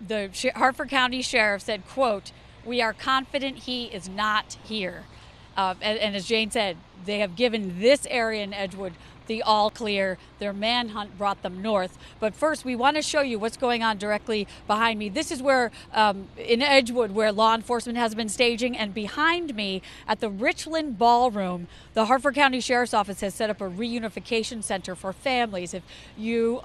the Harford County Sheriff said, quote, "We are confident he is not here." And as Jane said, they have given this area in Edgewood the all clear. Their manhunt brought them north. But first, we want to show you what's going on directly behind me. This is where, in Edgewood, where law enforcement has been staging. And behind me at the Richland Ballroom, the Harford County Sheriff's Office has set up a reunification center for families. If you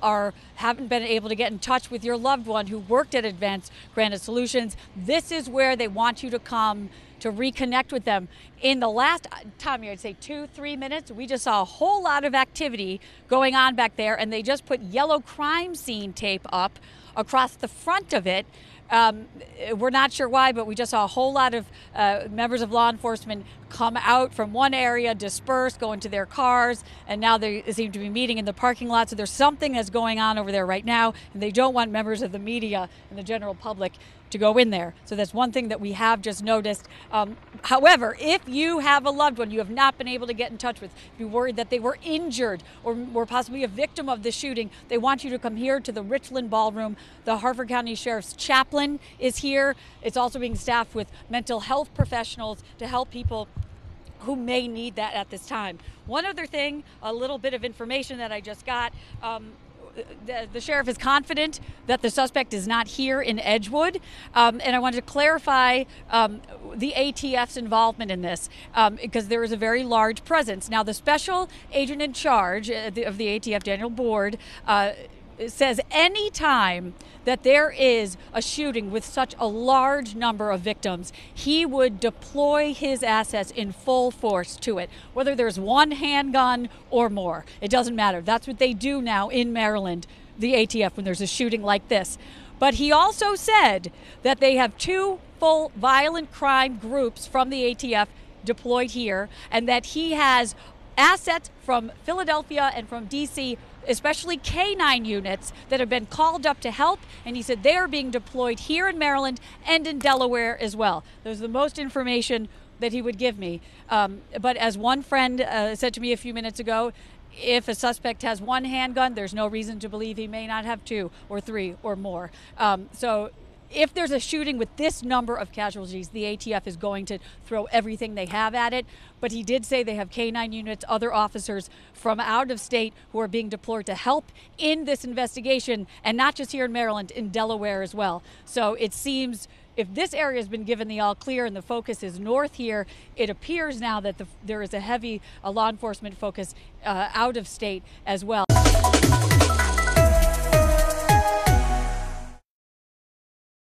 haven't been able to get in touch with your loved one who worked at Advanced Granite Solutions, this is where they want you to come to reconnect with them. In the last, Tommy, I'd say 2-3 minutes, we just saw a whole lot of activity going on back there, and they just put yellow crime scene tape up across the front of it. We're not sure why, but we just saw a whole lot of members of law enforcement come out from one area, disperse, go into their cars, and now they seem to be meeting in the parking lot. So there's something that's going on over there right now, and they don't want members of the media and the general public to go in there. So that's one thing that we have just noticed. However, if you have a loved one you have not been able to get in touch with, if you're worried that they were injured or were possibly a victim of the shooting, they want you to come here to the Richland Ballroom. The Harford County Sheriff's chaplain is here. It's also being staffed with mental health professionals to help people who may need that at this time. One other thing, a little bit of information that I just got. The sheriff is confident that the suspect is not here in Edgewood, and I wanted to clarify the ATF's involvement in this because there is a very large presence. Now, the special agent in charge of the ATF, Daniel Board, says any time that there is a shooting with such a large number of victims, he would deploy his assets in full force to it, whether there's one handgun or more. It doesn't matter. That's what they do now in Maryland, the ATF, when there's a shooting like this. But he also said that they have 2 full violent crime groups from the ATF deployed here, and that he has assets from Philadelphia and from DC, especially K-9 units that have been called up to help, and he said they are being deployed here in Maryland and in Delaware as well. There's the most information that he would give me. But as one friend said to me a few minutes ago, if a suspect has one handgun, there's no reason to believe he may not have 2 or 3 or more. So if there's a shooting with this number of casualties, the ATF is going to throw everything they have at it. But he did say they have K-9 units, other officers from out of state who are being deployed to help in this investigation, and not just here in Maryland, in Delaware as well. So it seems if this area has been given the all clear and the focus is north here, it appears now that there is a heavy law enforcement focus out of state as well.